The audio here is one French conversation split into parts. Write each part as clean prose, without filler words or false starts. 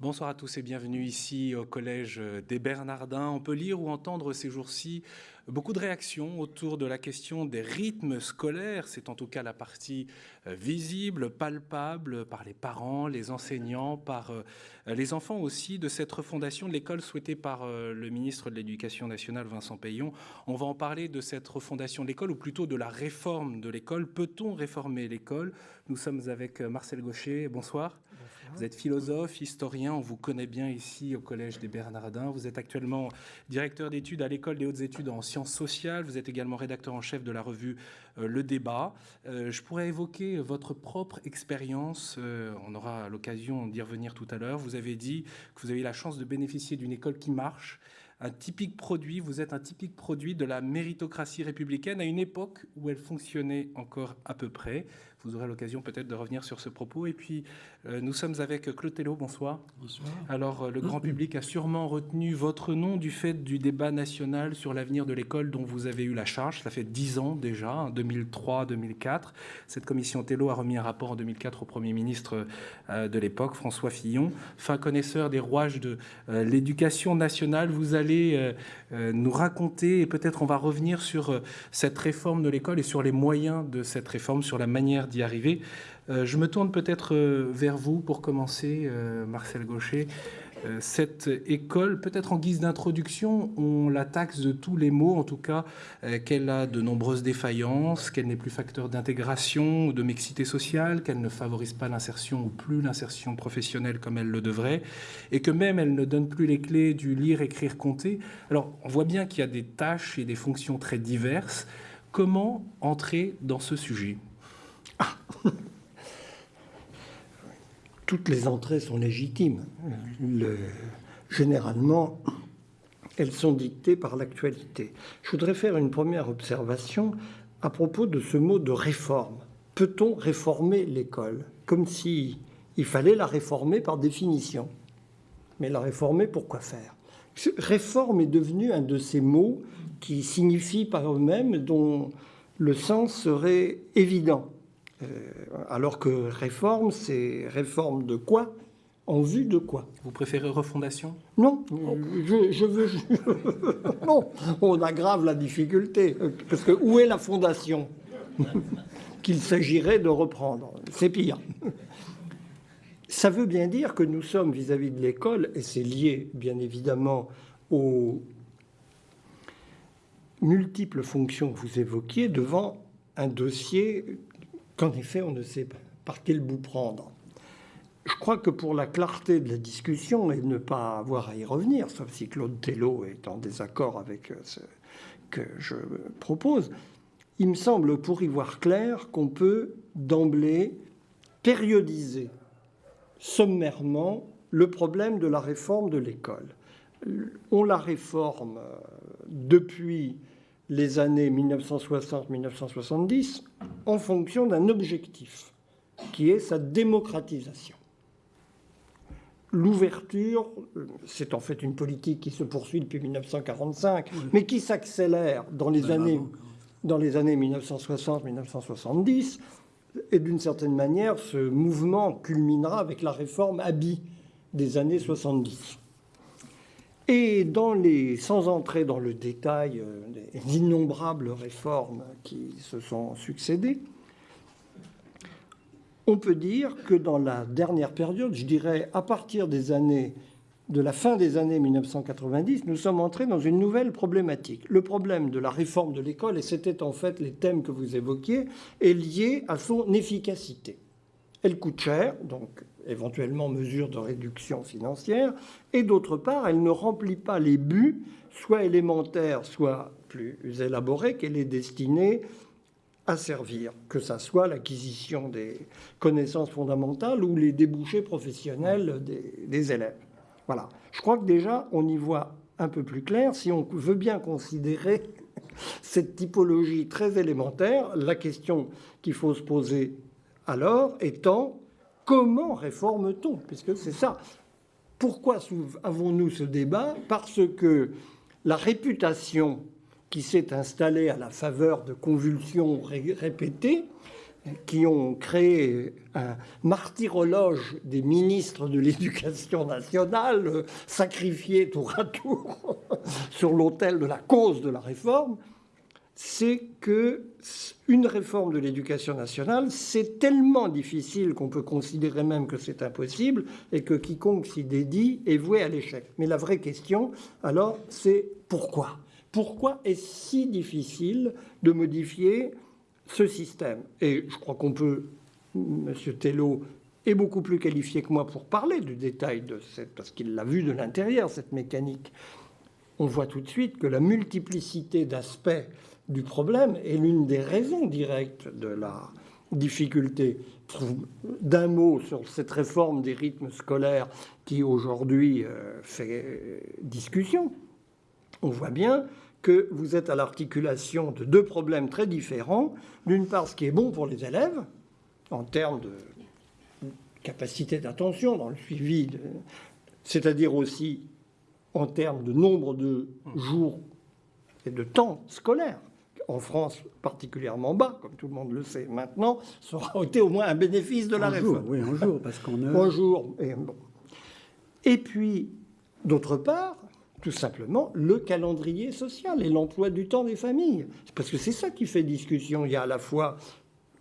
Bonsoir à tous et bienvenue ici au Collège des Bernardins. On peut lire ou entendre ces jours-ci beaucoup de réactions autour de la question des rythmes scolaires. C'est en tout cas la partie visible, palpable par les parents, les enseignants, par les enfants aussi de cette refondation de l'école souhaitée par le ministre de l'Éducation nationale, Vincent Peillon. On va en parler de cette refondation de l'école ou plutôt de la réforme de l'école. Peut-on réformer l'école? Nous sommes avec Marcel Gaucher. Bonsoir. Vous êtes philosophe, historien, on vous connaît bien ici au Collège des Bernardins. Vous êtes actuellement directeur d'études à l'École des hautes études en sciences sociales. Vous êtes également rédacteur en chef de la revue Le Débat. Je pourrais évoquer votre propre expérience. On aura l'occasion d'y revenir tout à l'heure. Vous avez dit que vous avez eu la chance de bénéficier d'une école qui marche. Un typique produit, vous êtes un typique produit de la méritocratie républicaine à une époque où elle fonctionnait encore à peu près. Vous aurez l'occasion peut-être de revenir sur ce propos. Et puis, nous sommes avec Claude Tello. Bonsoir. Bonsoir. Alors, le grand public a sûrement retenu votre nom du fait du débat national sur l'avenir de l'école dont vous avez eu la charge. Ça fait 10 ans déjà, en 2003-2004. Cette commission Tello a remis un rapport en 2004 au Premier ministre de l'époque, François Fillon. Fin connaisseur des rouages de l'éducation nationale, vous allez nous raconter, et peut-être on va revenir sur cette réforme de l'école et sur les moyens de cette réforme, sur la manière d'y arriver. Je me tourne peut-être vers vous pour commencer, Marcel Gaucher. Cette école, peut-être en guise d'introduction, on la taxe de tous les maux, en tout cas qu'elle a de nombreuses défaillances, qu'elle n'est plus facteur d'intégration ou de mixité sociale, qu'elle ne favorise pas l'insertion ou plus l'insertion professionnelle comme elle le devrait, et que même elle ne donne plus les clés du lire, écrire, compter. Alors, on voit bien qu'il y a des tâches et des fonctions très diverses. Comment entrer dans ce sujet ? Toutes les entrées sont légitimes. Généralement, elles sont dictées par l'actualité. Je voudrais faire une première observation à propos de ce mot de réforme. Peut-on réformer l'école? Comme si il fallait la réformer par définition. Mais la réformer, pour quoi faire? Réforme est devenu un de ces mots qui signifient par eux-mêmes, dont le sens serait évident. Alors que réforme, c'est réforme de quoi? En vue de quoi? Vous préférez refondation? Non, je veux... Non, on aggrave la difficulté. Parce que où est la fondation qu'il s'agirait de reprendre? C'est pire. Ça veut bien dire que nous sommes vis-à-vis de l'école, et c'est lié bien évidemment aux multiples fonctions que vous évoquiez, devant un dossier qu'en effet on ne sait pas par quel bout prendre. Je crois que pour la clarté de la discussion et ne pas avoir à y revenir, sauf si Claude Tello est en désaccord avec ce que je propose, il me semble, pour y voir clair, qu'on peut d'emblée périodiser sommairement le problème de la réforme de l'école. On la réforme depuis les années 1960-1970 en fonction d'un objectif qui est sa démocratisation. L'ouverture, c'est en fait une politique qui se poursuit depuis 1945, mais qui s'accélère dans les années 1960-1970. Et d'une certaine manière, ce mouvement culminera avec la réforme Haby des années 70. Et sans entrer dans le détail des innombrables réformes qui se sont succédées, on peut dire que dans la dernière période, je dirais à partir de la fin des années 1990, nous sommes entrés dans une nouvelle problématique. Le problème de la réforme de l'école, et c'était en fait les thèmes que vous évoquiez, est lié à son efficacité. Elle coûte cher, donc éventuellement mesure de réduction financière, et d'autre part, elle ne remplit pas les buts, soit élémentaires, soit plus élaborés, qu'elle est destinée à servir, que ça soit l'acquisition des connaissances fondamentales ou les débouchés professionnels des élèves. Voilà. Je crois que déjà, on y voit un peu plus clair. Si on veut bien considérer cette typologie très élémentaire, la question qu'il faut se poser alors étant comment réforme-t-on? Puisque c'est ça. Pourquoi avons-nous ce débat? Parce que la réputation qui s'est installée à la faveur de convulsions répétées qui ont créé un martyrologe des ministres de l'Éducation nationale, sacrifiés tour à tour sur l'autel de la cause de la réforme, c'est qu'une réforme de l'éducation nationale, c'est tellement difficile qu'on peut considérer même que c'est impossible et que quiconque s'y dédie est voué à l'échec. Mais la vraie question, alors, c'est pourquoi ? Pourquoi est-ce si difficile de modifier ce système? Et je crois qu'on peut, M. Tello est beaucoup plus qualifié que moi pour parler du détail de cette, parce qu'il l'a vu de l'intérieur, cette mécanique. On voit tout de suite que la multiplicité d'aspects du problème est l'une des raisons directes de la difficulté. D'un mot sur cette réforme des rythmes scolaires qui aujourd'hui fait discussion, on voit bien que vous êtes à l'articulation de deux problèmes très différents. D'une part, ce qui est bon pour les élèves, en termes de capacité d'attention dans le suivi, c'est-à-dire aussi en termes de nombre de jours et de temps scolaire, en France particulièrement bas, comme tout le monde le sait maintenant, ça aura été au moins un bénéfice de la réforme. Oui, un jour, parce qu'on a... Un jour. Et puis, d'autre part, tout simplement, le calendrier social et l'emploi du temps des familles. Parce que c'est ça qui fait discussion. Il y a à la fois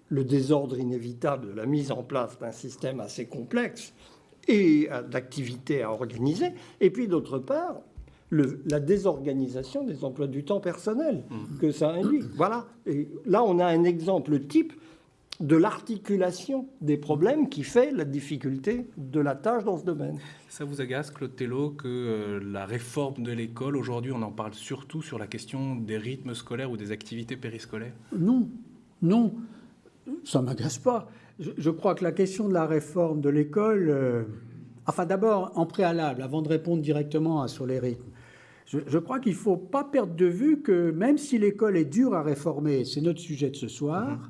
le désordre inévitable de la mise en place d'un système assez complexe et d'activités à organiser, et puis d'autre part, la désorganisation des emplois du temps personnels que ça induit. Voilà. Et là, on a un exemple type de l'articulation des problèmes qui fait la difficulté de la tâche dans ce domaine. Ça vous agace, Claude Tello, que la réforme de l'école, aujourd'hui, on en parle surtout sur la question des rythmes scolaires ou des activités périscolaires? Non, non, ça ne m'agace pas. Je crois que la question de la réforme de l'école... Enfin, d'abord, en préalable, avant de répondre directement sur les rythmes, je crois qu'il ne faut pas perdre de vue que même si l'école est dure à réformer, c'est notre sujet de ce soir,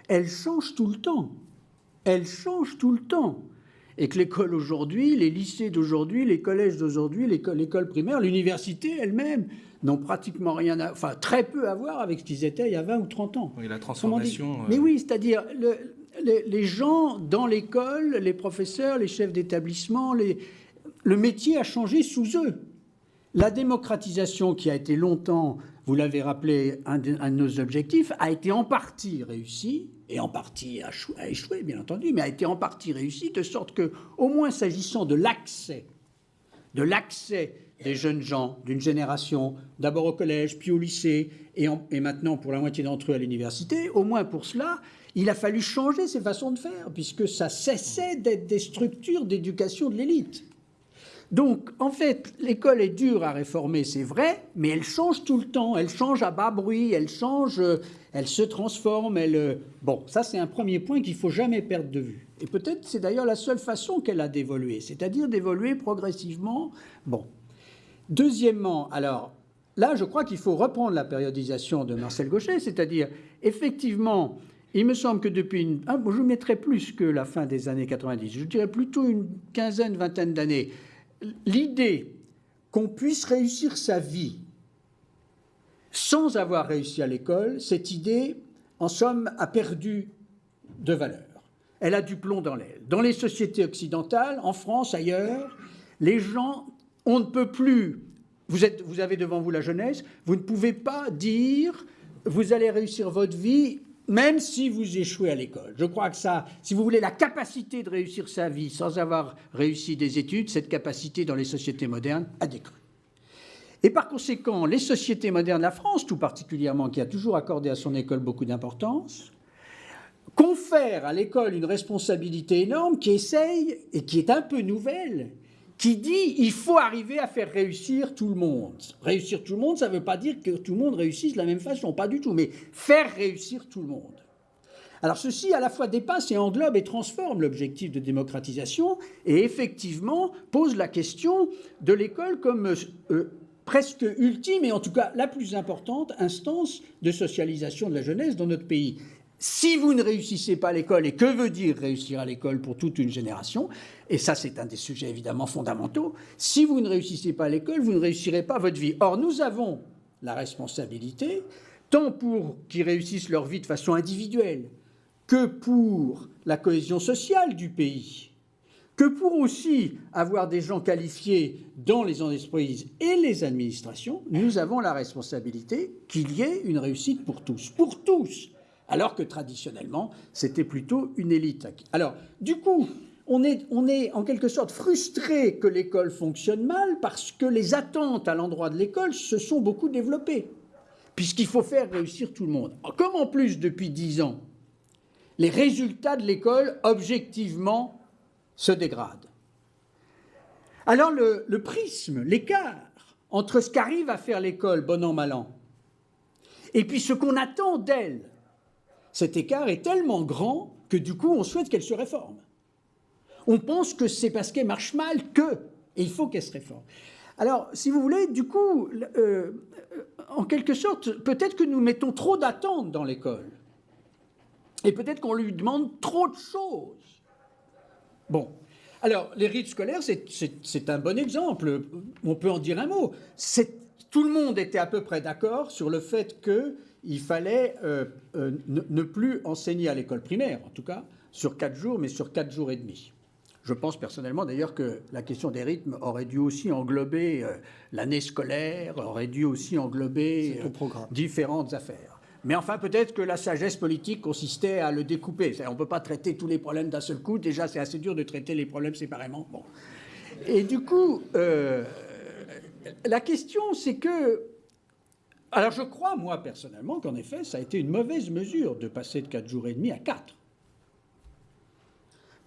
elle change tout le temps. Elle change tout le temps. Et que l'école aujourd'hui, les lycées d'aujourd'hui, les collèges d'aujourd'hui, l'école primaire, l'université elle-même n'ont pratiquement rien à... Enfin, très peu à voir avec ce qu'ils étaient il y a 20 ou 30 ans. Oui, la transformation... Mais oui, c'est-à-dire... Les gens dans l'école, les professeurs, les chefs d'établissement, le métier a changé sous eux. La démocratisation qui a été longtemps, vous l'avez rappelé, un de nos objectifs, a été en partie réussie, et en partie a échoué, bien entendu, mais a été en partie réussie, de sorte que, au moins s'agissant de l'accès des jeunes gens d'une génération, d'abord au collège, puis au lycée, et maintenant pour la moitié d'entre eux à l'université, au moins pour cela, il a fallu changer ces façons de faire, puisque ça cessait d'être des structures d'éducation de l'élite. Donc, en fait, l'école est dure à réformer, c'est vrai, mais elle change tout le temps. Elle change à bas bruit, elle change, elle se transforme. Bon, ça, c'est un premier point qu'il ne faut jamais perdre de vue. Et peut-être c'est d'ailleurs la seule façon qu'elle a d'évoluer, c'est-à-dire d'évoluer progressivement. Bon. Deuxièmement, alors, là, je crois qu'il faut reprendre la périodisation de Marcel Gauchet, c'est-à-dire, effectivement... Il me semble que depuis je mettrais plus que la fin des années 90, je dirais plutôt une quinzaine, vingtaine d'années, l'idée qu'on puisse réussir sa vie sans avoir réussi à l'école, cette idée, en somme, a perdu de valeur. Elle a du plomb dans l'aile. Dans les sociétés occidentales, en France, ailleurs, les gens, on ne peut plus... Vous avez devant vous la jeunesse, vous ne pouvez pas dire « vous allez réussir votre vie » même si vous échouez à l'école. Je crois que ça, si vous voulez, la capacité de réussir sa vie sans avoir réussi des études, cette capacité dans les sociétés modernes a décru. Et par conséquent, les sociétés modernes, la France tout particulièrement, qui a toujours accordé à son école beaucoup d'importance, confère à l'école une responsabilité énorme qui essaye, et qui est un peu nouvelle, qui dit il faut arriver à faire réussir tout le monde. Réussir tout le monde, ça ne veut pas dire que tout le monde réussisse de la même façon, pas du tout, mais faire réussir tout le monde. Alors ceci à la fois dépasse et englobe et transforme l'objectif de démocratisation et effectivement pose la question de l'école comme presque ultime et en tout cas la plus importante instance de socialisation de la jeunesse dans notre pays. Si vous ne réussissez pas à l'école, et que veut dire réussir à l'école pour toute une génération, et ça c'est un des sujets évidemment fondamentaux, si vous ne réussissez pas à l'école, vous ne réussirez pas votre vie. Or nous avons la responsabilité, tant pour qu'ils réussissent leur vie de façon individuelle, que pour la cohésion sociale du pays, que pour aussi avoir des gens qualifiés dans les entreprises et les administrations, nous avons la responsabilité qu'il y ait une réussite pour tous, alors que traditionnellement, c'était plutôt une élite. Alors, du coup, on est en quelque sorte frustré que l'école fonctionne mal parce que les attentes à l'endroit de l'école se sont beaucoup développées, puisqu'il faut faire réussir tout le monde. Comme en plus, depuis 10 ans, les résultats de l'école, objectivement, se dégradent. Alors le prisme, l'écart entre ce qu'arrive à faire l'école, bon an, mal an, et puis ce qu'on attend d'elle, cet écart est tellement grand que du coup, on souhaite qu'elle se réforme. On pense que c'est parce qu'elle marche mal et il faut qu'elle se réforme. Alors, si vous voulez, du coup, en quelque sorte, peut-être que nous mettons trop d'attentes dans l'école. Et peut-être qu'on lui demande trop de choses. Bon. Alors, les rites scolaires, c'est un bon exemple. On peut en dire un mot. Tout le monde était à peu près d'accord sur le fait qu'il fallait ne plus enseigner à l'école primaire, en tout cas, sur 4 jours, mais sur 4 jours et demi. Je pense personnellement d'ailleurs que la question des rythmes aurait dû aussi englober l'année scolaire, aurait dû aussi englober différentes affaires. Mais enfin, peut-être que la sagesse politique consistait à le découper. On ne peut pas traiter tous les problèmes d'un seul coup. Déjà, c'est assez dur de traiter les problèmes séparément. Bon. Et du coup, la question, c'est que... Alors, je crois, moi, personnellement, qu'en effet, ça a été une mauvaise mesure de passer de 4 jours et demi à 4.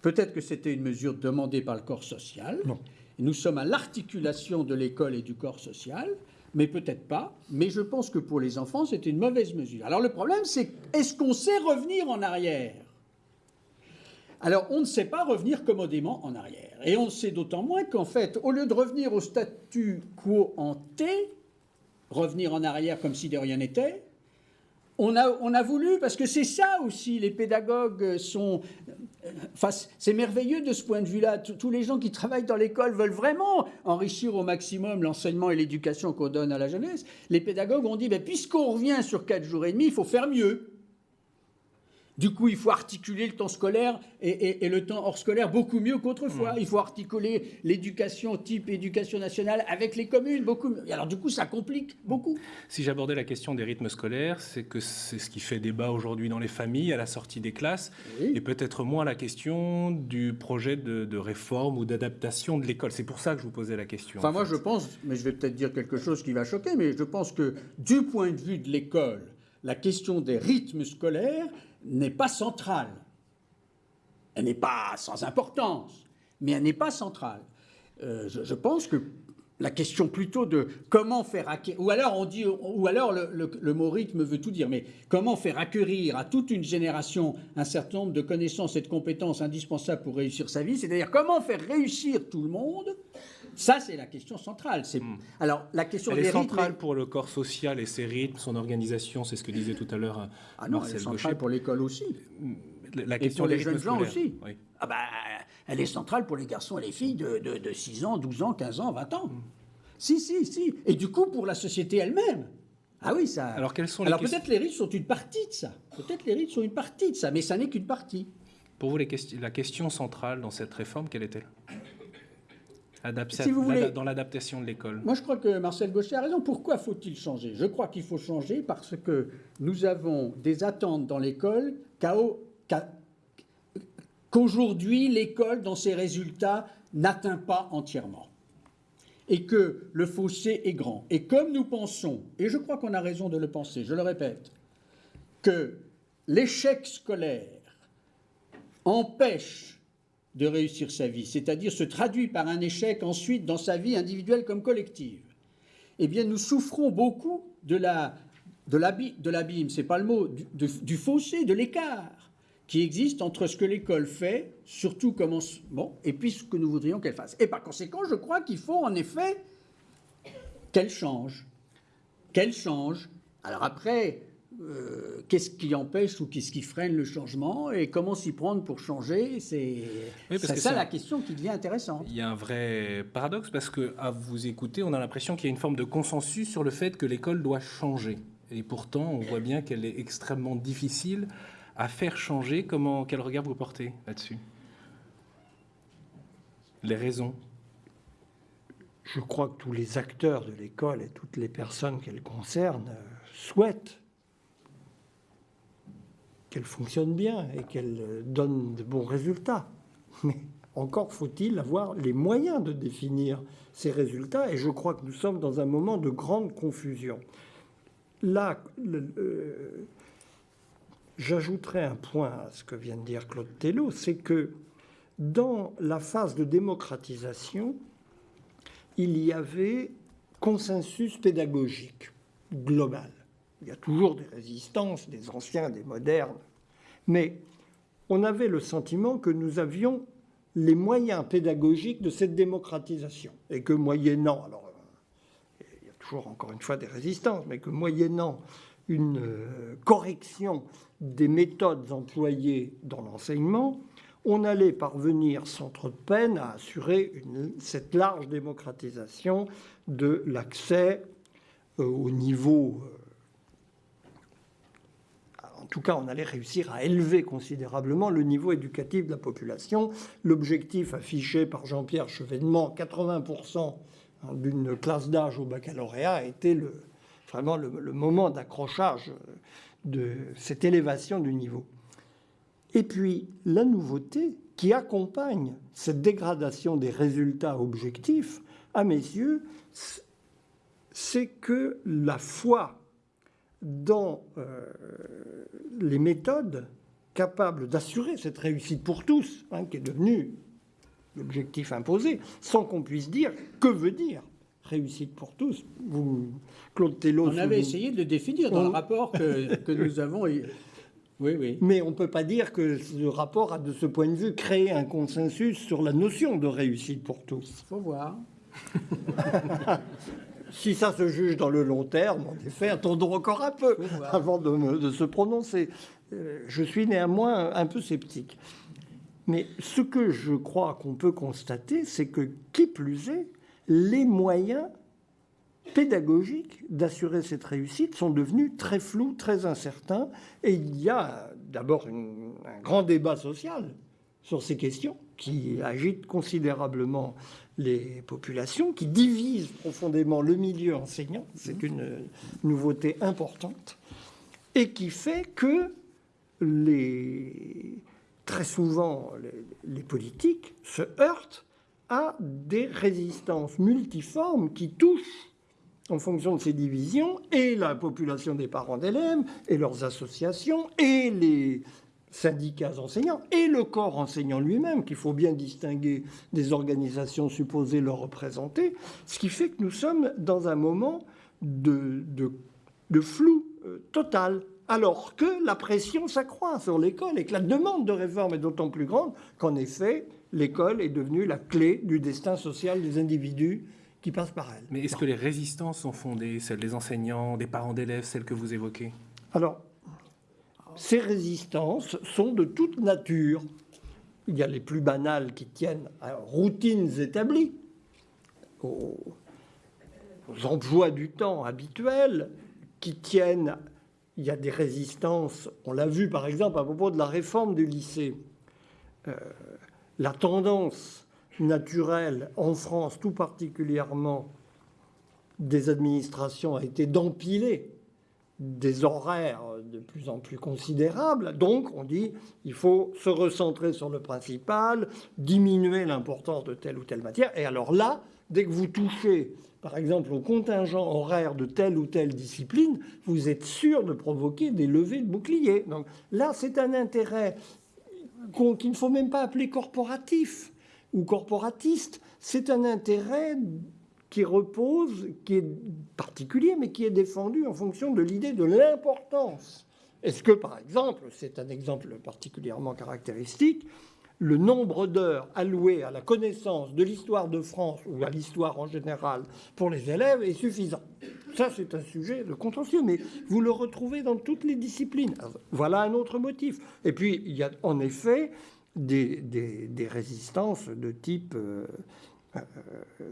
Peut-être que c'était une mesure demandée par le corps social. Non. Nous sommes à l'articulation de l'école et du corps social. Mais peut-être pas. Mais je pense que pour les enfants, c'était une mauvaise mesure. Alors le problème, c'est est-ce qu'on sait revenir en arrière ? Alors on ne sait pas revenir commodément en arrière. Et on sait d'autant moins qu'en fait, au lieu de revenir au statu quo ante, revenir en arrière comme si de rien n'était, on a voulu, parce que c'est ça aussi, les pédagogues sont... Enfin, c'est merveilleux de ce point de vue-là. Tous les gens qui travaillent dans l'école veulent vraiment enrichir au maximum l'enseignement et l'éducation qu'on donne à la jeunesse. Les pédagogues ont dit, puisqu'on revient sur 4 jours et demi, il faut faire mieux. Du coup, il faut articuler le temps scolaire et le temps hors scolaire beaucoup mieux qu'autrefois. Il faut articuler l'éducation type éducation nationale avec les communes beaucoup mieux. Et alors du coup, ça complique beaucoup. Si j'abordais la question des rythmes scolaires, c'est que c'est ce qui fait débat aujourd'hui dans les familles, à la sortie des classes, oui. Et peut-être moins la question du projet de réforme ou d'adaptation de l'école. C'est pour ça que je vous posais la question. Enfin, moi, je pense, mais je vais peut-être dire quelque chose qui va choquer, mais je pense que du point de vue de l'école, la question des rythmes scolaires n'est pas centrale. Elle n'est pas sans importance, mais elle n'est pas centrale. Je pense que la question plutôt de comment faire acquérir, ou alors le mot rythme veut tout dire, mais comment faire acquérir à toute une génération un certain nombre de connaissances et de compétences indispensables pour réussir sa vie, c'est-à-dire comment faire réussir tout le monde. Ça, c'est la question centrale. Alors, la question elle des est centrale rythmes... pour le corps social et ses rythmes, son organisation, c'est ce que disait tout à l'heure non, elle est centrale pour l'école aussi. La question et pour les jeunes gens aussi. Oui. Elle est centrale pour les garçons et les filles de 6 ans, 12 ans, 15 ans, 20 ans. Si. Et du coup, pour la société elle-même. Ah oui, ça... Alors, quelles sont Alors peut-être les rythmes sont une partie de ça. Mais ça n'est qu'une partie. Pour vous, la question centrale dans cette réforme, quelle est-elle ? Dans l'adaptation de l'école. Moi, je crois que Marcel Gauchet a raison. Pourquoi faut-il changer ? Je crois qu'il faut changer parce que nous avons des attentes dans l'école qu'aujourd'hui, l'école, dans ses résultats, n'atteint pas entièrement. Et que le fossé est grand. Et comme nous pensons, et je crois qu'on a raison de le penser, je le répète, que l'échec scolaire empêche de réussir sa vie, c'est-à-dire se traduit par un échec ensuite dans sa vie individuelle comme collective, eh bien nous souffrons beaucoup de l'abîme, c'est pas le mot, du fossé, de l'écart qui existe entre ce que l'école fait, surtout et puis ce que nous voudrions qu'elle fasse. Et par conséquent, je crois qu'il faut en effet qu'elle change. Alors après... qu'est-ce qui empêche ou qu'est-ce qui freine le changement et comment s'y prendre pour changer, c'est ça la question qui devient intéressante. Il y a un vrai paradoxe parce qu'à vous écouter, on a l'impression qu'il y a une forme de consensus sur le fait que l'école doit changer. Et pourtant, on voit bien qu'elle est extrêmement difficile à faire changer. Quel regard vous portez là-dessus? Les raisons? Je crois que tous les acteurs de l'école et toutes les personnes qu'elle concerne souhaitent qu'elle fonctionne bien et qu'elle donne de bons résultats. Mais encore faut-il avoir les moyens de définir ces résultats, et je crois que nous sommes dans un moment de grande confusion. Là, j'ajouterai un point à ce que vient de dire Claude Tellot, c'est que dans la phase de démocratisation, il y avait consensus pédagogique global. Il y a toujours des résistances, des anciens, des modernes, mais on avait le sentiment que nous avions les moyens pédagogiques de cette démocratisation, et que moyennant, alors il y a toujours encore une fois des résistances, mais que moyennant une correction des méthodes employées dans l'enseignement, on allait parvenir sans trop de peine à assurer cette large démocratisation de l'accès au niveau. En tout cas, on allait réussir à élever considérablement le niveau éducatif de la population. L'objectif affiché par Jean-Pierre Chevènement, 80% d'une classe d'âge au baccalauréat, était vraiment le moment d'accrochage de cette élévation du niveau. Et puis, la nouveauté qui accompagne cette dégradation des résultats objectifs, à mes yeux, c'est que la foi dans les méthodes capables d'assurer cette réussite pour tous, qui est devenue l'objectif imposé, sans qu'on puisse dire que veut dire réussite pour tous. Claude Tellot... On avait essayé de le définir dans le rapport que nous avons... Oui. Mais on ne peut pas dire que ce rapport a, de ce point de vue, créé un consensus sur la notion de réussite pour tous. Il faut voir. Si ça se juge dans le long terme, en effet, attendons encore un peu avant de se prononcer. Je suis néanmoins un peu sceptique. Mais ce que je crois qu'on peut constater, c'est que, qui plus est, les moyens pédagogiques d'assurer cette réussite sont devenus très flous, très incertains. Et il y a d'abord un grand débat social sur ces questions qui agite considérablement les populations, qui divise profondément le milieu enseignant. C'est une nouveauté importante. Et qui fait que très souvent, les politiques se heurtent à des résistances multiformes qui touchent, en fonction de ces divisions, et la population des parents d'élèves, et leurs associations, et les syndicats enseignants, et le corps enseignant lui-même, qu'il faut bien distinguer des organisations supposées le représenter, ce qui fait que nous sommes dans un moment de flou total, alors que la pression s'accroît sur l'école, et que la demande de réforme est d'autant plus grande qu'en effet, l'école est devenue la clé du destin social des individus qui passent par elle. Mais est-ce que les résistances sont fondées, celles des enseignants, des parents d'élèves, celles que vous évoquez? Alors, ces résistances sont de toute nature. Il y a les plus banales qui tiennent à routines établies, aux emplois du temps habituels, qui tiennent... Il y a des résistances, on l'a vu par exemple à propos de la réforme du lycée. La tendance naturelle en France, tout particulièrement des administrations, a été d'empiler des horaires de plus en plus considérables. Donc, on dit il faut se recentrer sur le principal, diminuer l'importance de telle ou telle matière. Et alors là, dès que vous touchez, par exemple, au contingent horaire de telle ou telle discipline, vous êtes sûr de provoquer des levées de boucliers. Donc là, c'est un intérêt qu'il ne faut même pas appeler corporatif ou corporatiste. C'est un intérêt qui repose, qui est particulier, mais qui est défendu en fonction de l'idée de l'importance. Est-ce que, par exemple, c'est un exemple particulièrement caractéristique, le nombre d'heures allouées à la connaissance de l'histoire de France ou à l'histoire en général pour les élèves est suffisant. Ça, c'est un sujet de contentieux, mais vous le retrouvez dans toutes les disciplines. Alors, voilà un autre motif. Et puis, il y a en effet des résistances de type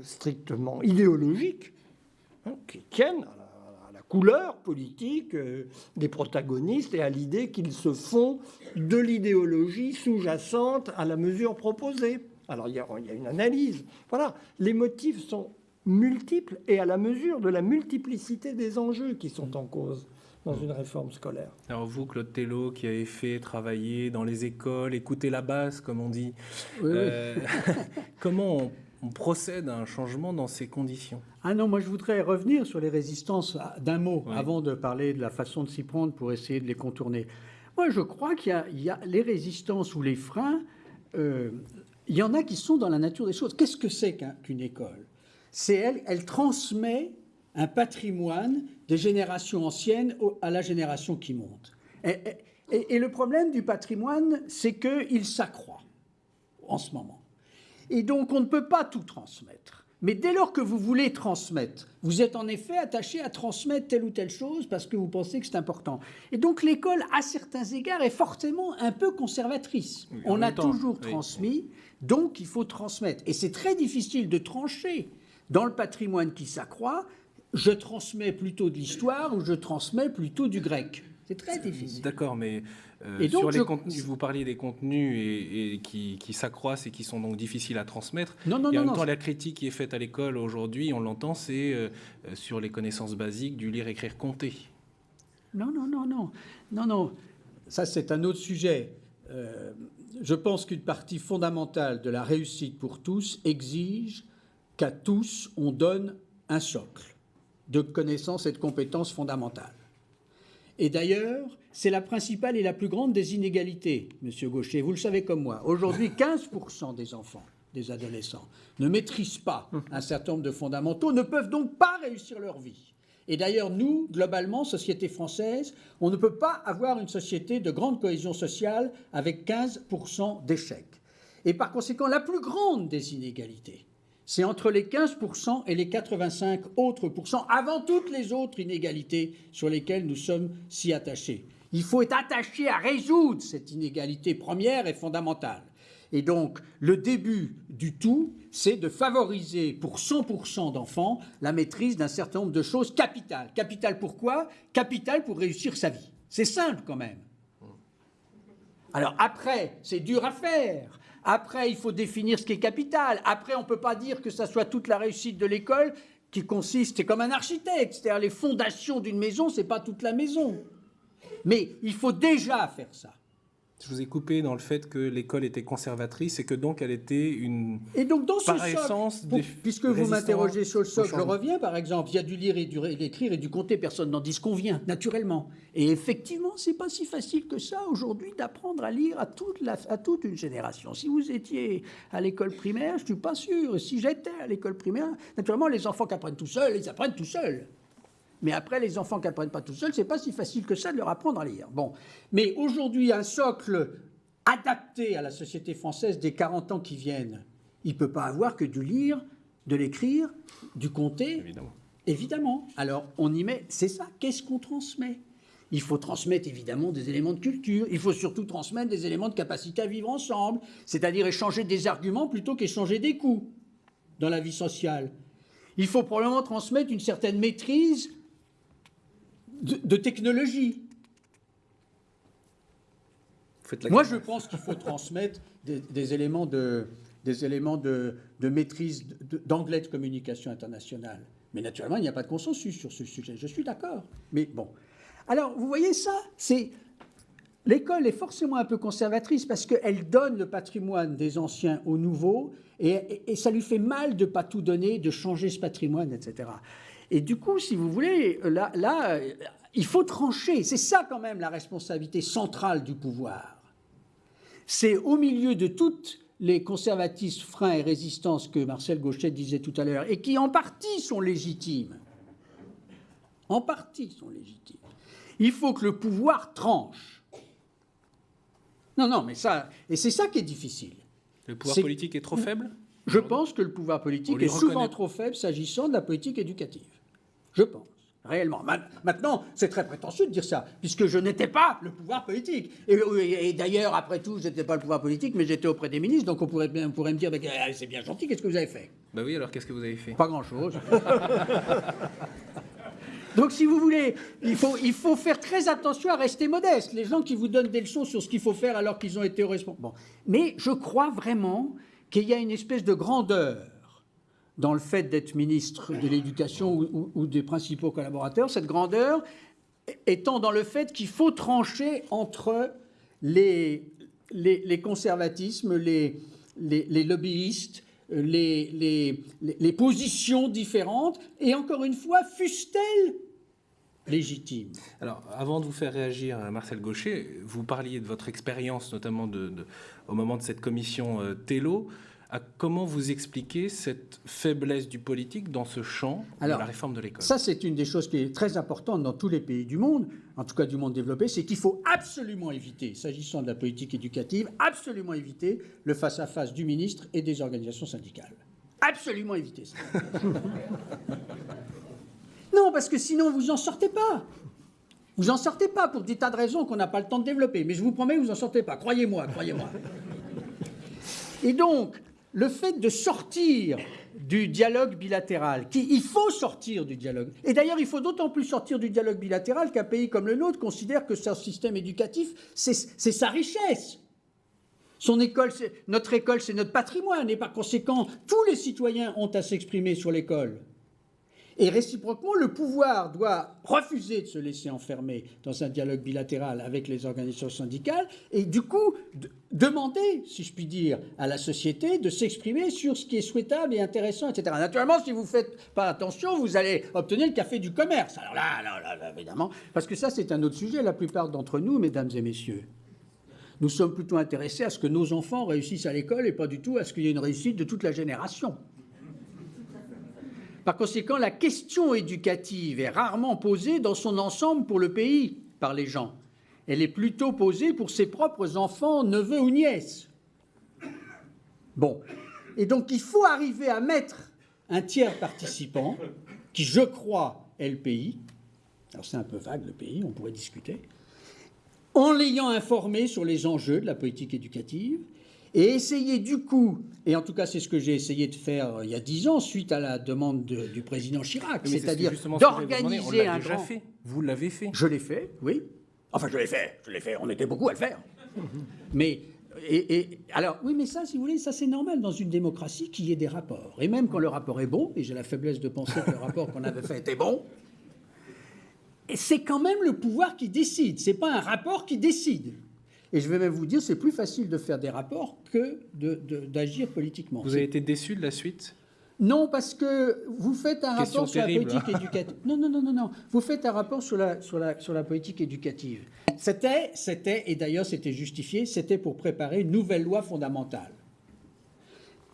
strictement idéologique, qui tiennent à la couleur politique des protagonistes et à l'idée qu'ils se font de l'idéologie sous-jacente à la mesure proposée. Alors il y a une analyse. Voilà, les motifs sont multiples et à la mesure de la multiplicité des enjeux qui sont en cause dans une réforme scolaire. Alors vous, Claude Tello, qui avez fait travailler dans les écoles, écouter la base, comme on dit, Oui. comment on procède à un changement dans ces conditions? Ah non, moi je voudrais revenir sur les résistances d'un mot, Oui. avant de parler de la façon de s'y prendre pour essayer de les contourner. Moi je crois qu'il y a les résistances ou les freins, il y en a qui sont dans la nature des choses. Qu'est-ce que c'est qu'une école? Elle transmet un patrimoine des générations anciennes à la génération qui monte. Et le problème du patrimoine, c'est qu'il s'accroît en ce moment. Et donc, on ne peut pas tout transmettre. Mais dès lors que vous voulez transmettre, vous êtes en effet attaché à transmettre telle ou telle chose parce que vous pensez que c'est important. Et donc, l'école, à certains égards, est forcément un peu conservatrice. Oui, on a temps, toujours oui. transmis, donc il faut transmettre. Et c'est très difficile de trancher dans le patrimoine qui s'accroît. Je transmets plutôt de l'histoire ou je transmets plutôt du grec. C'est très difficile. D'accord, mais Et donc, sur les contenus, vous parliez des contenus et qui s'accroissent et qui sont donc difficiles à transmettre. Non, et en même non. temps, la critique qui est faite à l'école aujourd'hui, on l'entend, c'est sur les connaissances basiques du lire, écrire, compter. Non. Ça, c'est un autre sujet. Je pense qu'une partie fondamentale de la réussite pour tous exige qu'à tous, on donne un socle de connaissances et de compétences fondamentales. Et d'ailleurs, c'est la principale et la plus grande des inégalités, Monsieur Gaucher. Vous le savez comme moi. Aujourd'hui, 15% des enfants, des adolescents, ne maîtrisent pas un certain nombre de fondamentaux, ne peuvent donc pas réussir leur vie. Et d'ailleurs, nous, globalement, société française, on ne peut pas avoir une société de grande cohésion sociale avec 15% d'échecs. Et par conséquent, la plus grande des inégalités, c'est entre les 15% et les 85 autres pourcents, avant toutes les autres inégalités sur lesquelles nous sommes si attachés. Il faut être attaché à résoudre cette inégalité première et fondamentale. Et donc, le début du tout, c'est de favoriser pour 100% d'enfants la maîtrise d'un certain nombre de choses capitales. Capitales pourquoi? Capitales pour réussir sa vie. C'est simple quand même. Alors après, c'est dur à faire. Après, il faut définir ce qui est capital. Après, on ne peut pas dire que ça soit toute la réussite de l'école qui consiste, c'est comme un architecte, c'est-à-dire les fondations d'une maison, ce n'est pas toute la maison. Mais il faut déjà faire ça. Je vous ai coupé dans le fait que l'école était conservatrice et que donc elle était une... Et donc dans ce par socle, essence, puisque vous m'interrogez sur le socle, je changement. reviens par exemple, il y a du lire et du l'écrire et du compter, personne n'en dit ce qu'on vient, naturellement. Et effectivement, c'est pas si facile que ça aujourd'hui d'apprendre à lire à toute une génération. Si vous étiez à l'école primaire, je suis pas sûr. Si j'étais à l'école primaire, naturellement, les enfants qui apprennent tout seuls, ils apprennent tout seuls. Mais après, les enfants qui n'apprennent pas tout seuls, c'est pas si facile que ça de leur apprendre à lire. Bon. Mais aujourd'hui, un socle adapté à la société française des 40 ans qui viennent, il ne peut pas avoir que du lire, de l'écrire, du compter. Évidemment. Alors, on y met... C'est ça. Qu'est-ce qu'on transmet? Il faut transmettre, évidemment, des éléments de culture. Il faut surtout transmettre des éléments de capacité à vivre ensemble. C'est-à-dire échanger des arguments plutôt qu'échanger des coups dans la vie sociale. Il faut probablement transmettre une certaine maîtrise de technologie. Moi, je pense qu'il faut transmettre des éléments de maîtrise d'anglais de communication internationale. Mais naturellement, il n'y a pas de consensus sur ce sujet. Je suis d'accord. Mais bon. Alors, vous voyez ça, l'école est forcément un peu conservatrice parce qu'elle donne le patrimoine des anciens aux nouveaux et ça lui fait mal de ne pas tout donner, de changer ce patrimoine, etc. Et du coup, si vous voulez, là, il faut trancher. C'est ça quand même la responsabilité centrale du pouvoir. C'est au milieu de toutes les conservatismes, freins et résistances que Marcel Gauchet disait tout à l'heure, et qui en partie sont légitimes. En partie sont légitimes. Il faut que le pouvoir tranche. Non, mais ça... Et c'est ça qui est difficile. Le pouvoir politique est trop faible? Je pense que le pouvoir politique est souvent trop faible s'agissant de la politique éducative. Je pense, réellement. Maintenant, c'est très prétentieux de dire ça, puisque je n'étais pas le pouvoir politique. Et d'ailleurs, après tout, je n'étais pas le pouvoir politique, mais j'étais auprès des ministres, donc on pourrait me dire, c'est bien gentil, qu'est-ce que vous avez fait? Ben oui, alors qu'est-ce que vous avez fait? Pas grand-chose. Donc, si vous voulez, il faut faire très attention à rester modeste. Les gens qui vous donnent des leçons sur ce qu'il faut faire alors qu'ils ont été responsables. Bon. Mais je crois vraiment qu'il y a une espèce de grandeur dans le fait d'être ministre de l'Éducation ou des principaux collaborateurs. Cette grandeur étant dans le fait qu'il faut trancher entre les conservatismes, les lobbyistes, les positions différentes, et encore une fois, fussent-elles légitimes. Alors, avant de vous faire réagir, Marcel Gauchet, vous parliez de votre expérience, notamment au moment de cette commission Tello. Comment vous expliquez cette faiblesse du politique dans ce champ de la réforme de l'école? Ça, c'est une des choses qui est très importante dans tous les pays du monde, en tout cas du monde développé, c'est qu'il faut absolument éviter, s'agissant de la politique éducative, absolument éviter le face-à-face du ministre et des organisations syndicales. Absolument éviter ça. Non, parce que sinon, vous n'en sortez pas. Vous n'en sortez pas pour des tas de raisons qu'on n'a pas le temps de développer. Mais je vous promets, vous n'en sortez pas. Croyez-moi, croyez-moi. Et donc, le fait de sortir du dialogue bilatéral, il faut sortir du dialogue. Et d'ailleurs, il faut d'autant plus sortir du dialogue bilatéral qu'un pays comme le nôtre considère que son système éducatif, c'est sa richesse. Notre école, c'est notre patrimoine. Et par conséquent, tous les citoyens ont à s'exprimer sur l'école. Et réciproquement, le pouvoir doit refuser de se laisser enfermer dans un dialogue bilatéral avec les organisations syndicales et du coup demander, si je puis dire, à la société de s'exprimer sur ce qui est souhaitable et intéressant, etc. Naturellement, si vous ne faites pas attention, vous allez obtenir le café du commerce. Alors là, évidemment, parce que ça, c'est un autre sujet. La plupart d'entre nous, mesdames et messieurs, nous sommes plutôt intéressés à ce que nos enfants réussissent à l'école et pas du tout à ce qu'il y ait une réussite de toute la génération. Par conséquent, la question éducative est rarement posée dans son ensemble pour le pays par les gens. Elle est plutôt posée pour ses propres enfants, neveux ou nièces. Bon. Et donc, il faut arriver à mettre un tiers participant, qui, je crois, est le pays. Alors, c'est un peu vague, le pays, on pourrait discuter. En l'ayant informé sur les enjeux de la politique éducative, et essayer du coup, et en tout cas c'est ce que j'ai essayé de faire il y a 10 ans, suite à la demande du président Chirac, c'est-à-dire d'organiser un grand... Fait. Vous l'avez fait. Je l'ai fait, oui. Enfin, je l'ai fait, on était beaucoup à le faire. Mais, alors, oui, mais ça, si vous voulez, ça c'est normal dans une démocratie qu'il y ait des rapports. Et même quand le rapport est bon, et j'ai la faiblesse de penser que le rapport qu'on avait fait était bon, c'est quand même le pouvoir qui décide, c'est pas un rapport qui décide. Et je vais même vous dire, c'est plus facile de faire des rapports que d'agir politiquement. Vous avez été déçu de la suite? Non, parce que vous faites un rapport sur la politique éducative. Non. Vous faites un rapport sur la politique éducative. C'était, et d'ailleurs c'était justifié, c'était pour préparer une nouvelle loi fondamentale.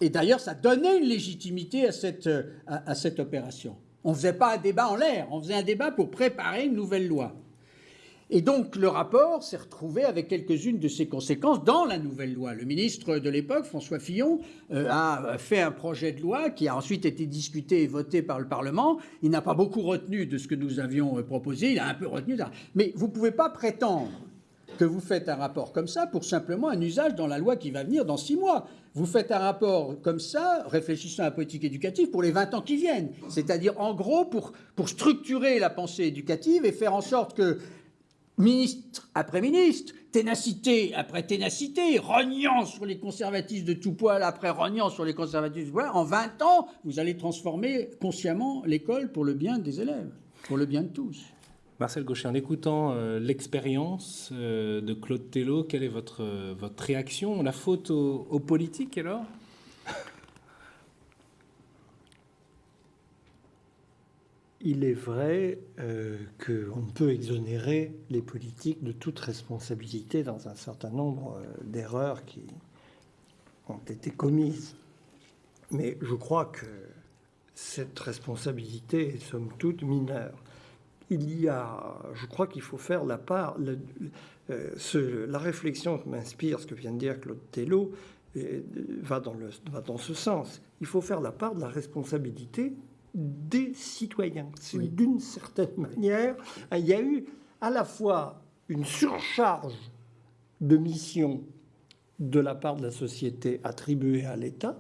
Et d'ailleurs, ça donnait une légitimité à cette opération. On ne faisait pas un débat en l'air, on faisait un débat pour préparer une nouvelle loi. Et donc, le rapport s'est retrouvé avec quelques-unes de ses conséquences dans la nouvelle loi. Le ministre de l'époque, François Fillon, a fait un projet de loi qui a ensuite été discuté et voté par le Parlement. Il n'a pas beaucoup retenu de ce que nous avions proposé, il a un peu retenu. Mais vous ne pouvez pas prétendre que vous faites un rapport comme ça pour simplement un usage dans la loi qui va venir dans 6 mois. Vous faites un rapport comme ça, réfléchissant à la politique éducative pour les 20 ans qui viennent. C'est-à-dire, en gros, pour structurer la pensée éducative et faire en sorte que ministre après ministre, ténacité après ténacité, rognant sur les conservatistes de tout poil après rognant sur les conservatistes de tout poil, en 20 ans, vous allez transformer consciemment l'école pour le bien des élèves, pour le bien de tous. Marcel Gauchet, en écoutant l'expérience de Claude Tello, quelle est votre réaction? La faute aux politiques, alors? Il est vrai qu'on peut exonérer les politiques de toute responsabilité dans un certain nombre d'erreurs qui ont été commises. Mais je crois que cette responsabilité est somme toute mineure. Je crois qu'il faut faire la part. La réflexion que m'inspire ce que vient de dire Claude Tello va dans ce sens. Il faut faire la part de la responsabilité des citoyens. C'est oui. D'une certaine manière, il y a eu à la fois une surcharge de missions de la part de la société attribuée à l'État,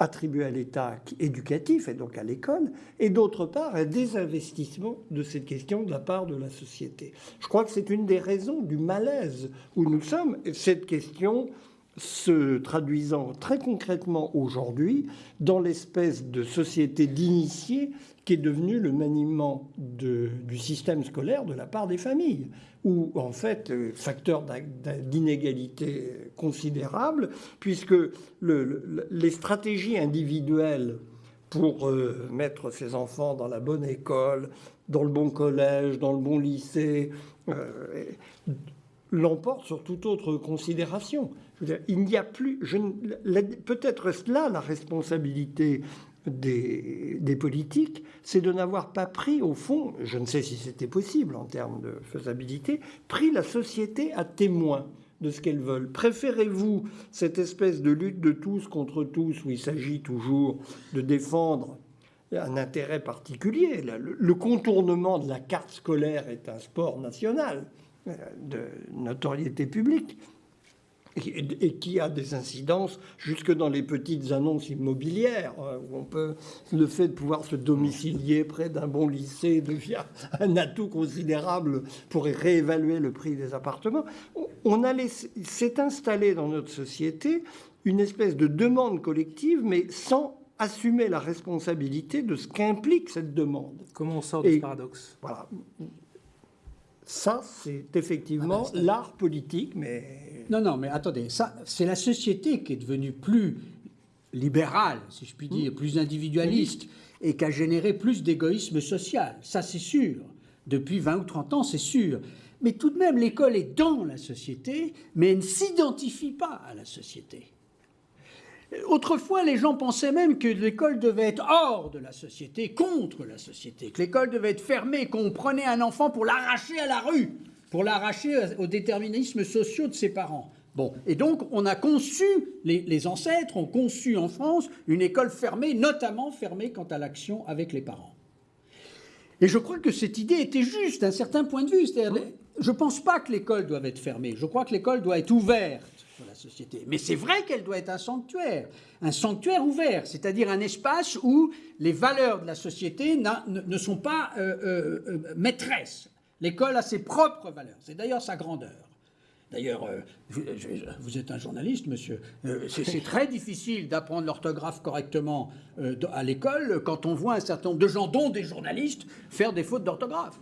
attribués à l'État éducatif et donc à l'école, et d'autre part un désinvestissement de cette question de la part de la société. Je crois que c'est une des raisons du malaise où nous sommes, cette question se traduisant très concrètement aujourd'hui dans l'espèce de société d'initiés qui est devenue le maniement du système scolaire de la part des familles, où en fait, facteur d'inégalité considérable, puisque les stratégies individuelles pour mettre ses enfants dans la bonne école, dans le bon collège, dans le bon lycée, l'emportent sur toute autre considération. Je veux dire, il n'y a plus... Peut-être là la responsabilité des politiques, c'est de n'avoir pas pris, au fond, je ne sais si c'était possible en termes de faisabilité, pris la société à témoin de ce qu'elles veulent. Préférez-vous cette espèce de lutte de tous contre tous, où il s'agit toujours de défendre un intérêt particulier? Le contournement de la carte scolaire est un sport national de notoriété publique, et qui a des incidences jusque dans les petites annonces immobilières, où on peut, le fait de pouvoir se domicilier près d'un bon lycée devient un atout considérable pour réévaluer le prix des appartements. S'est installé dans notre société une espèce de demande collective, mais sans assumer la responsabilité de ce qu'implique cette demande. Comment on sort de ce paradoxe? Voilà. Ça, c'est effectivement l'art politique, mais... Non, mais attendez, ça, c'est la société qui est devenue plus libérale, si je puis dire, plus individualiste, et qui a généré plus d'égoïsme social. Ça, c'est sûr. Depuis 20 ou 30 ans, c'est sûr. Mais tout de même, l'école est dans la société, mais elle ne s'identifie pas à la société. Autrefois, les gens pensaient même que l'école devait être hors de la société, contre la société, que l'école devait être fermée, qu'on prenait un enfant pour l'arracher à la rue, pour l'arracher aux déterminismes sociaux de ses parents. Bon, et donc on a conçu, les ancêtres ont conçu en France une école fermée, notamment fermée quant à l'action avec les parents. Et je crois que cette idée était juste d'un certain point de vue. C'est-à-dire, je ne pense pas que l'école doive être fermée, je crois que l'école doit être ouverte sur la société. Mais c'est vrai qu'elle doit être un sanctuaire ouvert, c'est-à-dire un espace où les valeurs de la société ne sont pas maîtresses. L'école a ses propres valeurs, c'est d'ailleurs sa grandeur. D'ailleurs, vous êtes un journaliste, monsieur. C'est très difficile d'apprendre l'orthographe correctement à l'école quand on voit un certain nombre de gens, dont des journalistes, faire des fautes d'orthographe.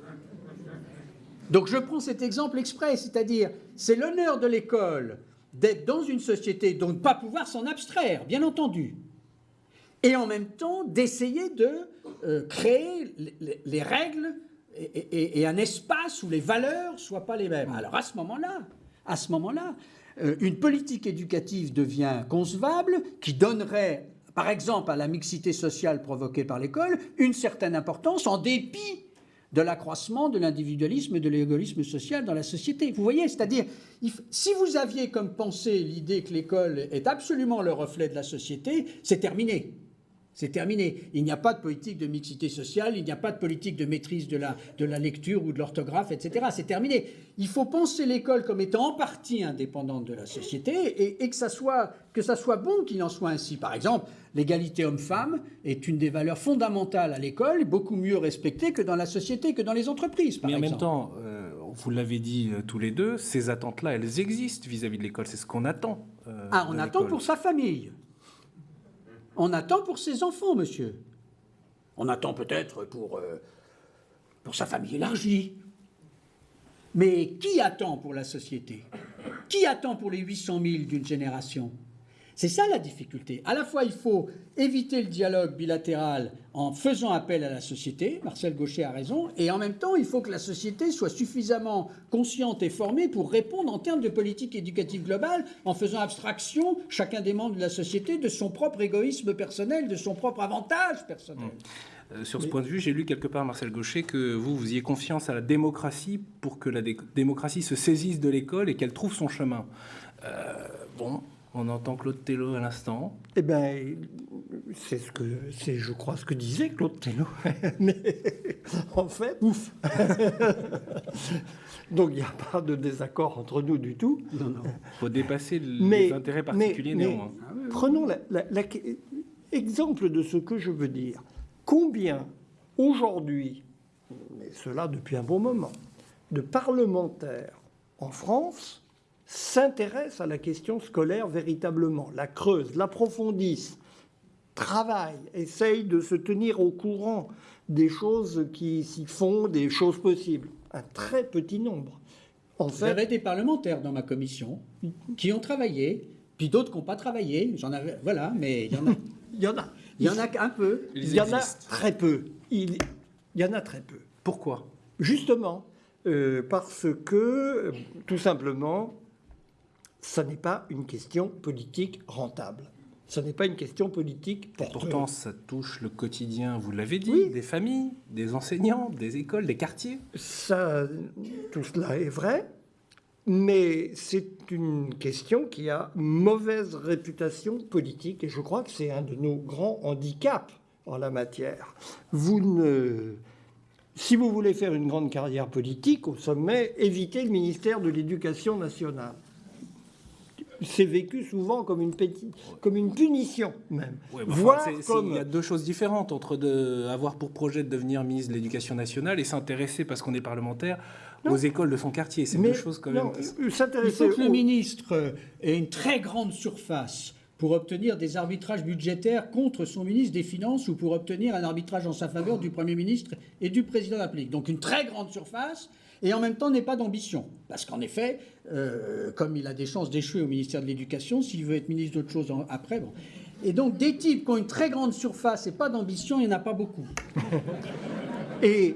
Donc je prends cet exemple exprès, c'est-à-dire c'est l'honneur de l'école d'être dans une société dont ne pas pouvoir s'en abstraire, bien entendu, et en même temps d'essayer de créer les règles et un espace où les valeurs ne soient pas les mêmes. Alors à ce moment-là, une politique éducative devient concevable qui donnerait, par exemple, à la mixité sociale provoquée par l'école, une certaine importance en dépit de l'accroissement de l'individualisme et de l'égoïsme social dans la société. Vous voyez, c'est-à-dire, si vous aviez comme pensée l'idée que l'école est absolument le reflet de la société, c'est terminé. C'est terminé. Il n'y a pas de politique de mixité sociale, il n'y a pas de politique de maîtrise de la lecture ou de l'orthographe, etc. C'est terminé. Il faut penser l'école comme étant en partie indépendante de la société et que ça soit bon qu'il en soit ainsi. Par exemple, l'égalité homme-femme est une des valeurs fondamentales à l'école, beaucoup mieux respectée que dans la société, que dans les entreprises, par exemple. Mais en même temps, vous l'avez dit tous les deux, ces attentes-là, elles existent vis-à-vis de l'école. C'est ce qu'on attend. On attend pour sa famille. On attend pour ses enfants, monsieur. On attend peut-être pour sa famille élargie. Mais qui attend pour la société? Qui attend pour les 800 000 d'une génération? C'est ça la difficulté. À la fois, il faut éviter le dialogue bilatéral en faisant appel à la société, Marcel Gauchet a raison, et en même temps, il faut que la société soit suffisamment consciente et formée pour répondre en termes de politique éducative globale, en faisant abstraction, chacun des membres de la société, de son propre égoïsme personnel, de son propre avantage personnel. Sur ce point de vue, j'ai lu quelque part, Marcel Gauchet, que vous ayez confiance à la démocratie pour que la démocratie se saisisse de l'école et qu'elle trouve son chemin. On entend Claude Tellot à l'instant. Eh bien, c'est, je crois, ce que disait Claude Tellot. Mais en fait, ouf. Donc, il n'y a pas de désaccord entre nous du tout. Non. Il faut dépasser les intérêts particuliers néanmoins. Prenons exemple de ce que je veux dire. Combien, aujourd'hui, mais cela depuis un bon moment, de parlementaires en France s'intéressent à la question scolaire véritablement, la creusent, l'approfondissent, travaillent, essayent de se tenir au courant des choses qui s'y font, des choses possibles. Un très petit nombre. En fait, j'avais des parlementaires dans ma commission qui ont travaillé, puis d'autres qui n'ont pas travaillé. J'en avais, voilà, mais il y en a. il y en a. Il y en a un peu. Il y en a très peu. Il y en a très peu. Pourquoi? Justement, parce que, tout simplement, ça n'est pas une question politique rentable. Ce n'est pas une question politique porteuse. Pourtant, ça touche le quotidien, vous l'avez dit, Oui. des familles, des enseignants, des écoles, des quartiers. Ça, tout cela est vrai, mais c'est une question qui a mauvaise réputation politique, et je crois que c'est un de nos grands handicaps en la matière. Si vous voulez faire une grande carrière politique, au sommet, évitez le ministère de l'Éducation nationale. C'est vécu souvent comme une punition même. Ouais, il y a deux choses différentes entre avoir pour projet de devenir ministre de l'Éducation nationale et s'intéresser, parce qu'on est parlementaire, aux écoles de son quartier. C'est deux choses quand même. Il faut que le ministre ait une très grande surface pour obtenir des arbitrages budgétaires contre son ministre des Finances ou pour obtenir un arbitrage en sa faveur du Premier ministre et du Président de la République. Donc une très grande surface et en même temps n'est pas d'ambition. Parce qu'en effet, comme il a des chances d'échouer au ministère de l'Éducation, s'il veut être ministre d'autre chose après, bon. Et donc des types qui ont une très grande surface et pas d'ambition, il n'y en a pas beaucoup. Et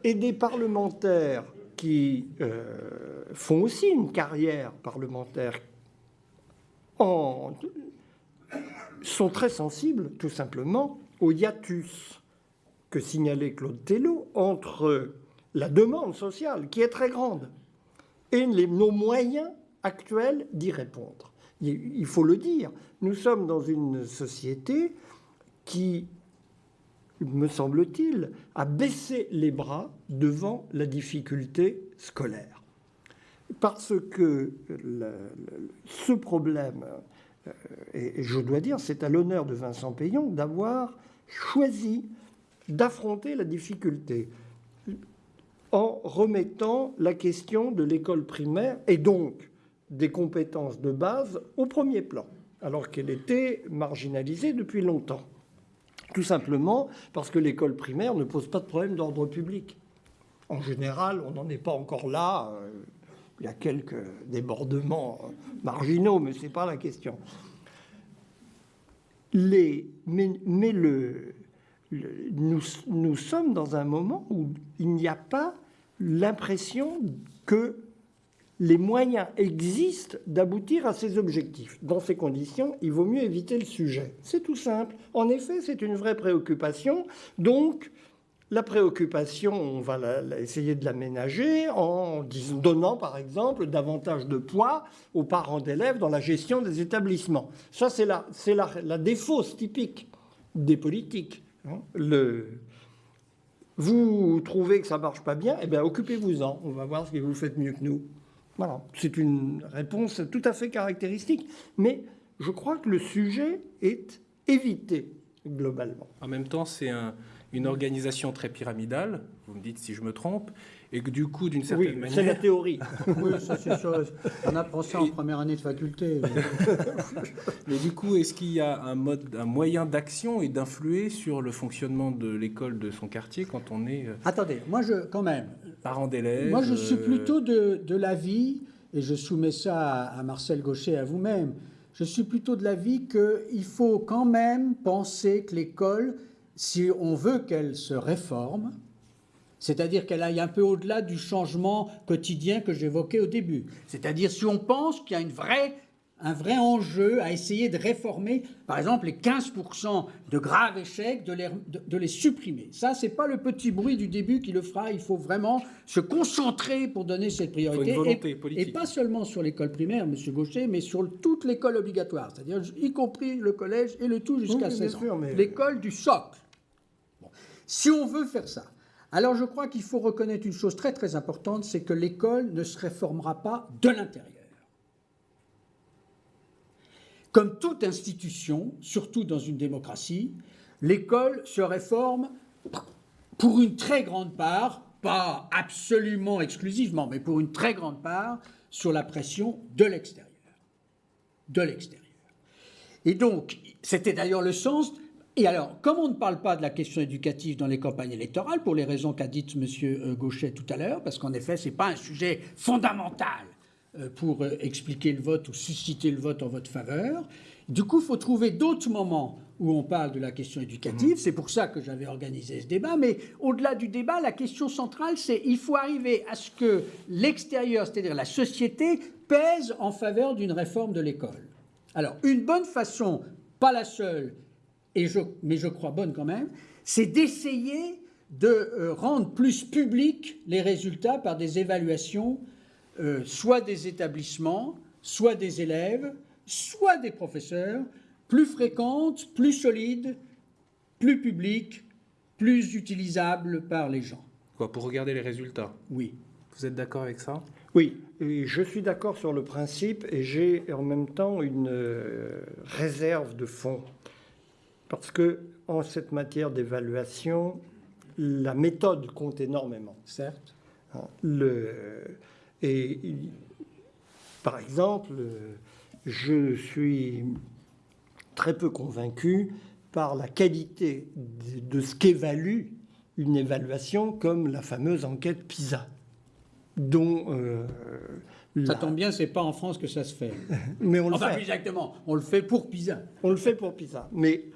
des parlementaires qui font aussi une carrière parlementaire sont très sensibles, tout simplement, au hiatus que signalait Claude Tellot entre la demande sociale, qui est très grande, et nos moyens actuels d'y répondre. Il faut le dire, nous sommes dans une société qui, me semble-t-il, a baissé les bras devant la difficulté scolaire. Parce que ce problème, et je dois dire, c'est à l'honneur de Vincent Peillon d'avoir choisi d'affronter la difficulté en remettant la question de l'école primaire et donc des compétences de base au premier plan, alors qu'elle était marginalisée depuis longtemps. Tout simplement parce que l'école primaire ne pose pas de problème d'ordre public. En général, on n'en est pas encore là. Il y a quelques débordements marginaux, mais ce n'est pas la question. Nous sommes dans un moment où il n'y a pas l'impression que les moyens existent d'aboutir à ces objectifs. Dans ces conditions, il vaut mieux éviter le sujet. C'est tout simple. En effet, c'est une vraie préoccupation. Donc, la préoccupation, on va essayer de l'aménager en donnant, par exemple, davantage de poids aux parents d'élèves dans la gestion des établissements. Ça, c'est la défausse typique des politiques. Vous trouvez que ça ne marche pas bien, eh bien, occupez-vous-en. On va voir ce que vous faites mieux que nous. Voilà. C'est une réponse tout à fait caractéristique. Mais je crois que le sujet est évité globalement. En même temps, c'est une organisation très pyramidale, vous me dites si je me trompe, et que du coup, d'une certaine manière... c'est la théorie. Oui, ça c'est sûr. On apprend ça en première année de faculté. Mais du coup, est-ce qu'il y a un moyen d'action et d'influer sur le fonctionnement de l'école de son quartier quand on est... Attendez, moi quand même... Parents d'élèves... Moi je suis plutôt de l'avis, et je soumets ça à Marcel Gauchet, à vous-même, je suis plutôt de l'avis qu'il faut quand même penser que l'école, si on veut qu'elle se réforme, c'est-à-dire qu'elle aille un peu au-delà du changement quotidien que j'évoquais au début. C'est-à-dire si on pense qu'il y a un vrai enjeu à essayer de réformer, par exemple, les 15% de graves échecs, de les supprimer. Ça, ce n'est pas le petit bruit du début qui le fera. Il faut vraiment se concentrer pour donner cette priorité. Il faut une volonté politique. Et pas seulement sur l'école primaire, M. Gauchet, mais sur toute l'école obligatoire, c'est-à-dire y compris le collège et le tout jusqu'à 16 ans. Sûr, mais... L'école du socle. Bon. Si on veut faire ça, alors je crois qu'il faut reconnaître une chose très très importante, c'est que l'école ne se réformera pas de l'intérieur. comme toute institution, surtout dans une démocratie, l'école se réforme pour une très grande part, pas absolument exclusivement, mais pour une très grande part, sur la pression de l'extérieur. De l'extérieur. Et donc, c'était d'ailleurs le sens. Et alors, comme on ne parle pas de la question éducative dans les campagnes électorales, pour les raisons qu'a dites M. Gauchet tout à l'heure, parce qu'en effet, ce n'est pas un sujet fondamental pour expliquer le vote ou susciter le vote en votre faveur. Du coup, il faut trouver d'autres moments où on parle de la question éducative. C'est pour ça que j'avais organisé ce débat. Mais au-delà du débat, la question centrale, c'est qu'il faut arriver à ce que l'extérieur, c'est-à-dire la société, pèse en faveur d'une réforme de l'école. Alors, une bonne façon, pas la seule, mais je crois bonne quand même, c'est d'essayer de rendre plus publics les résultats par des évaluations, soit des établissements, soit des élèves, soit des professeurs, plus fréquentes, plus solides, plus publiques, plus utilisables par les gens. Quoi, pour regarder les résultats? Oui. Vous êtes d'accord avec ça? Oui, et je suis d'accord sur le principe et j'ai en même temps une réserve de fond. Parce que en cette matière d'évaluation, la méthode compte énormément. Certes. Par exemple, je suis très peu convaincu par la qualité de ce qu'évalue une évaluation comme la fameuse enquête PISA, dont ça tombe bien, c'est pas en France que ça se fait. Mais on le fait. Plus exactement, on le fait pour PISA. On le fait pour PISA, mais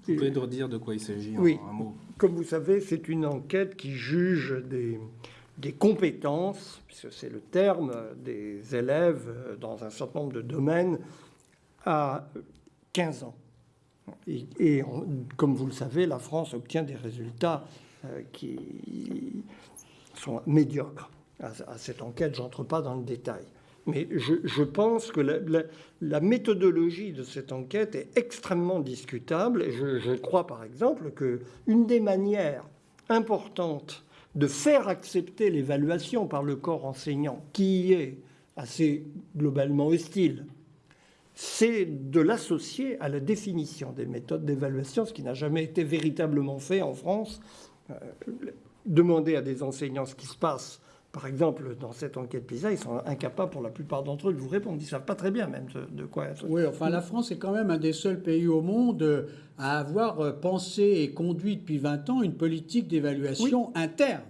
vous pouvez nous redire de quoi il s'agit oui, en un mot? Comme vous savez, c'est une enquête qui juge des compétences, puisque c'est le terme, des élèves dans un certain nombre de domaines à 15 ans. Comme vous le savez, la France obtient des résultats qui sont médiocres. À cette enquête, je n'entre pas dans le détail. Mais je pense que la méthodologie de cette enquête est extrêmement discutable. Et je crois, par exemple, qu'une des manières importantes de faire accepter l'évaluation par le corps enseignant, qui est assez globalement hostile, c'est de l'associer à la définition des méthodes d'évaluation, ce qui n'a jamais été véritablement fait en France. Demander à des enseignants ce qui se passe, par exemple, dans cette enquête PISA, ils sont incapables, pour la plupart d'entre eux, de vous répondre. Ils ne savent pas très bien même de quoi... Oui, enfin, la France est quand même un des seuls pays au monde à avoir pensé et conduit depuis 20 ans une politique d'évaluation interne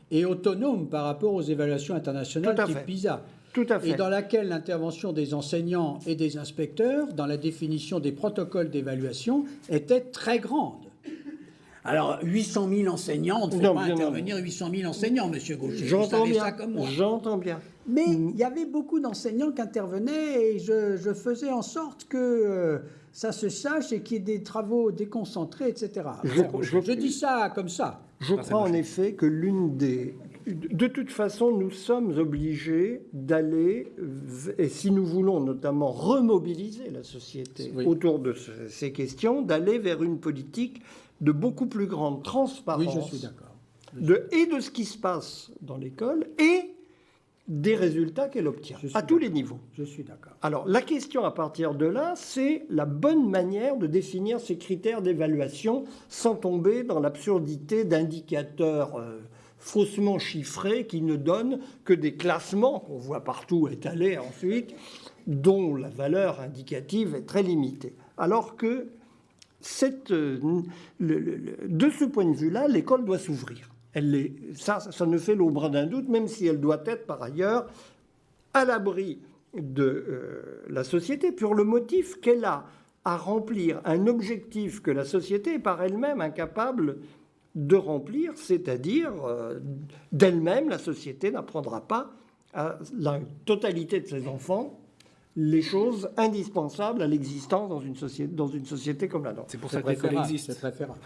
et autonome par rapport aux évaluations internationales type PISA. Tout à fait. Et dans laquelle l'intervention des enseignants et des inspecteurs dans la définition des protocoles d'évaluation était très grande. Alors, 800 000 enseignants, on ne fait pas intervenir 800 000 enseignants, monsieur Gaucher. J'entends bien. Ça comme moi. J'entends bien. Mais il y avait beaucoup d'enseignants qui intervenaient et je faisais en sorte que ça se sache et qu'il y ait des travaux déconcentrés, etc. Je dis ça comme ça. Je crois en effet que de toute façon, nous sommes obligés d'aller, et si nous voulons notamment remobiliser la société autour de ces questions, d'aller vers une politique de beaucoup plus grande transparence. Oui, je suis d'accord. Et de ce qui se passe dans l'école et des résultats qu'elle obtient, à tous les niveaux. Je suis d'accord. Alors, la question à partir de là, c'est la bonne manière de définir ces critères d'évaluation sans tomber dans l'absurdité d'indicateurs faussement chiffrés qui ne donnent que des classements qu'on voit partout étalés ensuite, dont la valeur indicative est très limitée. Alors que, de ce point de vue-là, l'école doit s'ouvrir. Ça ne fait l'ombre d'un doute, même si elle doit être par ailleurs à l'abri de la société, pour le motif qu'elle a à remplir un objectif que la société est par elle-même incapable de remplir, c'est-à-dire d'elle-même, la société n'apprendra pas à la totalité de ses enfants les choses indispensables à l'existence dans une société comme la nôtre. C'est pour ça que l'école existe. C'est préférable.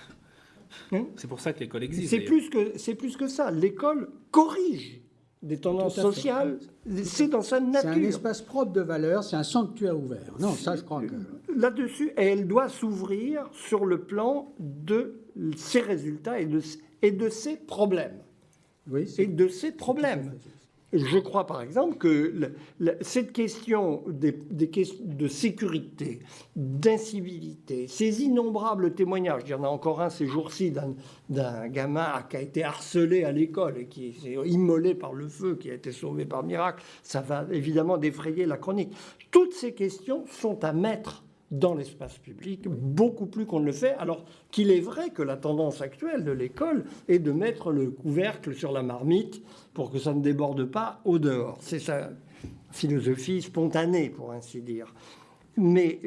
C'est pour ça que l'école existe. C'est plus que ça. L'école corrige des tendances sociales. C'est dans sa nature. C'est un espace propre de valeurs, c'est un sanctuaire ouvert. Non, ça, je crois que... Là-dessus, elle doit s'ouvrir sur le plan de ses résultats et de ses problèmes. Oui, et de ses problèmes. Je crois par exemple que cette question de sécurité, d'incivilité, ces innombrables témoignages, il y en a encore un ces jours-ci d'un gamin qui a été harcelé à l'école et qui s'est immolé par le feu, qui a été sauvé par miracle, ça va évidemment défrayer la chronique. Toutes ces questions sont à mettre dans l'espace public, beaucoup plus qu'on ne le fait, alors qu'il est vrai que la tendance actuelle de l'école est de mettre le couvercle sur la marmite pour que ça ne déborde pas au dehors. C'est sa philosophie spontanée, pour ainsi dire. Mais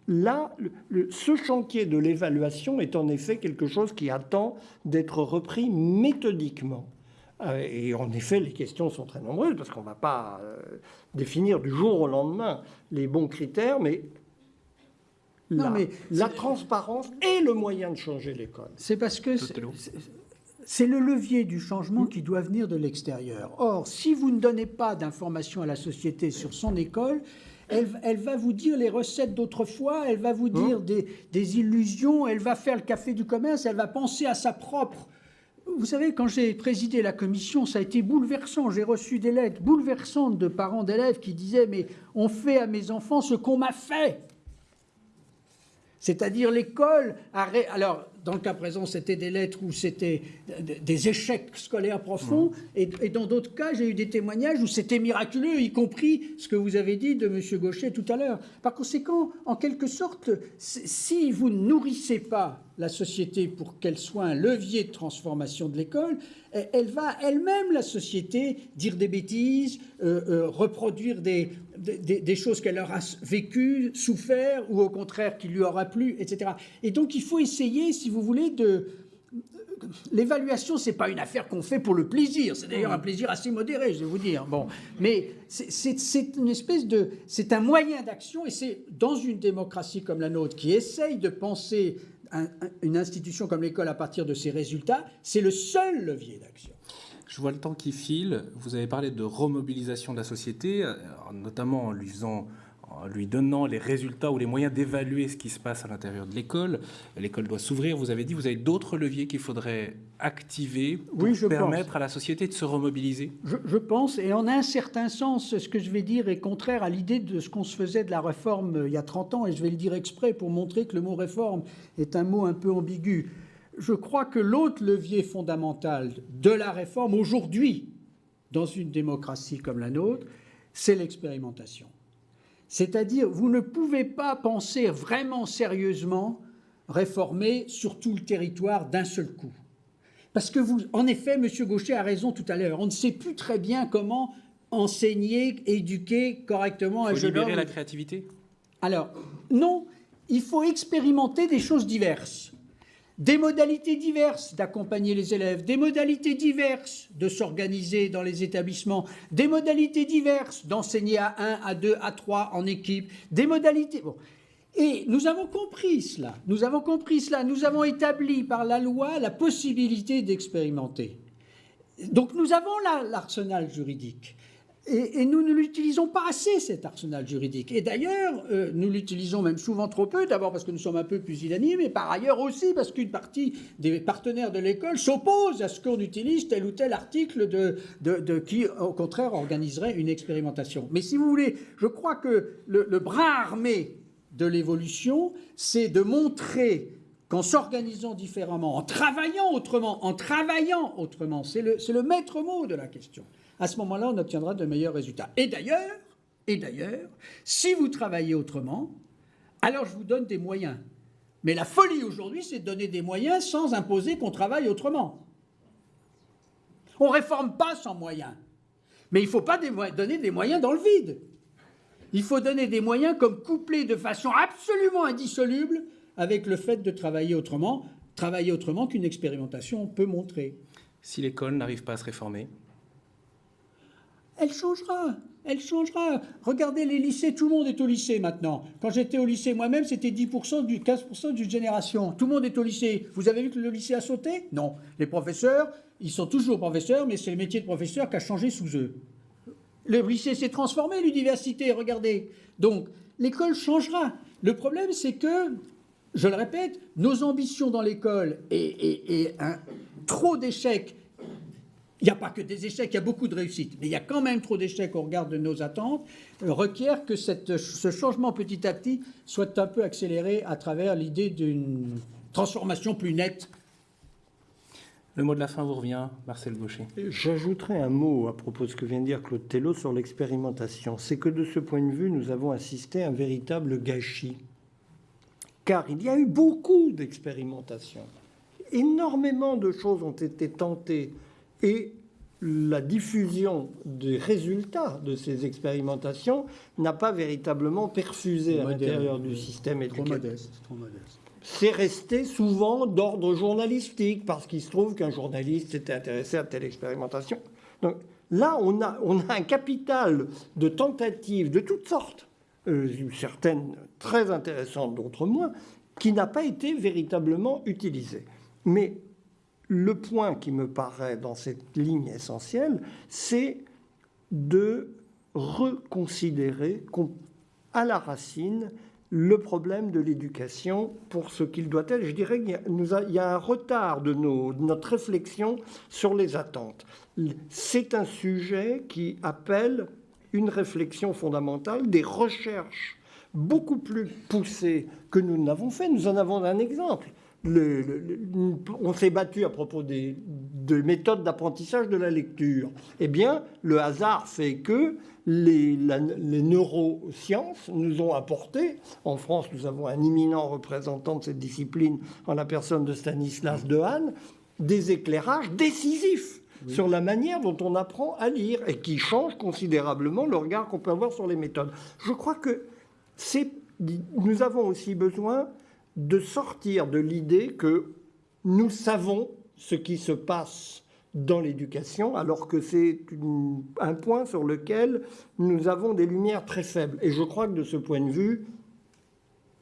ce chantier de l'évaluation est en effet quelque chose qui attend d'être repris méthodiquement. Et en effet, les questions sont très nombreuses, parce qu'on ne va pas définir du jour au lendemain les bons critères, mais la transparence est le moyen de changer l'école. C'est parce que c'est le levier du changement qui doit venir de l'extérieur. Or, si vous ne donnez pas d'informations à la société sur son école, elle va vous dire les recettes d'autrefois, elle va vous dire des illusions, elle va faire le café du commerce, elle va penser à sa propre... Vous savez, quand j'ai présidé la commission, ça a été bouleversant. J'ai reçu des lettres bouleversantes de parents d'élèves qui disaient « Mais on fait à mes enfants ce qu'on m'a fait ». C'est-à-dire l'école... Alors, dans le cas présent, c'était des lettres où c'était des échecs scolaires profonds. Et dans d'autres cas, j'ai eu des témoignages où c'était miraculeux, y compris ce que vous avez dit de M. Gauchet tout à l'heure. Par conséquent, en quelque sorte, si vous ne nourrissez pas la société pour qu'elle soit un levier de transformation de l'école, elle va elle-même, la société, dire des bêtises, reproduire des choses qu'elle aura vécues, souffert, ou au contraire qui lui aura plu, etc. Et donc il faut essayer, si vous voulez, l'évaluation, c'est pas une affaire qu'on fait pour le plaisir. C'est d'ailleurs un plaisir assez modéré, je vais vous dire. Bon, mais c'est une espèce de, c'est un moyen d'action, et c'est dans une démocratie comme la nôtre qui essaye de penser une institution comme l'école à partir de ses résultats, c'est le seul levier d'action. Je vois le temps qui file. Vous avez parlé de remobilisation de la société, notamment en lui donnant les résultats ou les moyens d'évaluer ce qui se passe à l'intérieur de l'école. L'école doit s'ouvrir, vous avez dit. Vous avez d'autres leviers qu'il faudrait activer pour permettre à la société de se remobiliser? Je pense, et en un certain sens, ce que je vais dire est contraire à l'idée de ce qu'on se faisait de la réforme il y a 30 ans, et je vais le dire exprès pour montrer que le mot réforme est un mot un peu ambigu. Je crois que l'autre levier fondamental de la réforme aujourd'hui, dans une démocratie comme la nôtre, c'est l'expérimentation. C'est-à-dire, vous ne pouvez pas penser vraiment sérieusement réformer sur tout le territoire d'un seul coup. Parce que en effet, M. Gauchet a raison tout à l'heure, on ne sait plus très bien comment enseigner, éduquer correctement un jeune homme. Il faut libérer la créativité? Alors, non, il faut expérimenter des choses diverses. Des modalités diverses d'accompagner les élèves, des modalités diverses de s'organiser dans les établissements, des modalités diverses d'enseigner à 1, à 2, à 3 en équipe, des modalités... Bon. Et nous avons compris cela, nous avons établi par la loi la possibilité d'expérimenter. Donc nous avons l'arsenal juridique. Et nous ne l'utilisons pas assez, cet arsenal juridique. Et d'ailleurs, nous l'utilisons même souvent trop peu, d'abord parce que nous sommes un peu pusillanimes, mais par ailleurs aussi parce qu'une partie des partenaires de l'école s'oppose à ce qu'on utilise tel ou tel article qui, au contraire, organiserait une expérimentation. Mais si vous voulez, je crois que le bras armé de l'évolution, c'est de montrer qu'en s'organisant différemment, en travaillant autrement, c'est le maître mot de la question. À ce moment-là, on obtiendra de meilleurs résultats. Et d'ailleurs, si vous travaillez autrement, alors je vous donne des moyens. Mais la folie aujourd'hui, c'est de donner des moyens sans imposer qu'on travaille autrement. On ne réforme pas sans moyens. Mais il ne faut pas donner des moyens dans le vide. Il faut donner des moyens comme couplés de façon absolument indissoluble avec le fait de travailler autrement qu'une expérimentation peut montrer. Si l'école n'arrive pas à se réformer? Elle changera. Regardez les lycées, tout le monde est au lycée maintenant. Quand j'étais au lycée moi-même, c'était 15% d'une génération. Tout le monde est au lycée. Vous avez vu que le lycée a sauté? Non. Les professeurs, ils sont toujours professeurs, mais c'est le métier de professeur qui a changé sous eux. Le lycée s'est transformé, l'université, regardez. Donc, l'école changera. Le problème, c'est que, je le répète, nos ambitions dans l'école et trop d'échecs il n'y a pas que des échecs, il y a beaucoup de réussites, mais il y a quand même trop d'échecs au regard de nos attentes, requiert que ce changement petit à petit soit un peu accéléré à travers l'idée d'une transformation plus nette. Le mot de la fin vous revient, Marcel Gauchet. J'ajouterai un mot à propos de ce que vient de dire Claude Tello sur l'expérimentation. C'est que de ce point de vue, nous avons assisté à un véritable gâchis. Car il y a eu beaucoup d'expérimentations. Énormément de choses ont été tentées. Et la diffusion des résultats de ces expérimentations n'a pas véritablement perfusé à l'intérieur du système éducatif. Trop modeste. C'est resté souvent d'ordre journalistique, parce qu'il se trouve qu'un journaliste s'était intéressé à telle expérimentation. Donc là, on a un capital de tentatives de toutes sortes, certaines très intéressantes, d'autres moins, qui n'a pas été véritablement utilisé. Mais le point qui me paraît dans cette ligne essentielle, c'est de reconsidérer à la racine le problème de l'éducation pour ce qu'il doit être. Je dirais qu'il y a un retard de notre réflexion sur les attentes. C'est un sujet qui appelle une réflexion fondamentale, des recherches beaucoup plus poussées que nous n'avons fait. Nous en avons un exemple. On s'est battu à propos de méthodes d'apprentissage de la lecture. Eh bien, le hasard fait que les neurosciences nous ont apporté, en France, nous avons un éminent représentant de cette discipline en la personne de Stanislas Dehaene, des éclairages décisifs sur la manière dont on apprend à lire et qui changent considérablement le regard qu'on peut avoir sur les méthodes. Je crois que nous avons aussi besoin de sortir de l'idée que nous savons ce qui se passe dans l'éducation, alors que c'est un point sur lequel nous avons des lumières très faibles. Et je crois que de ce point de vue,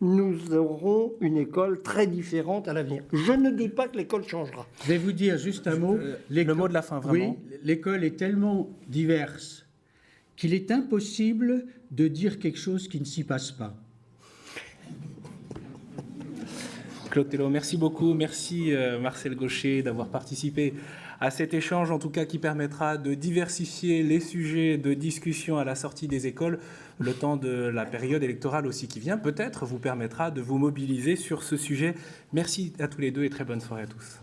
nous aurons une école très différente à l'avenir. Je ne doute pas que l'école changera. Je vais vous dire juste un mot. Le mot de la fin, vraiment. Oui, l'école est tellement diverse qu'il est impossible de dire quelque chose qui ne s'y passe pas. Claude Tello, merci beaucoup. Merci Marcel Gauchet d'avoir participé à cet échange, en tout cas qui permettra de diversifier les sujets de discussion à la sortie des écoles. Le temps de la période électorale aussi qui vient, peut-être, vous permettra de vous mobiliser sur ce sujet. Merci à tous les deux et très bonne soirée à tous.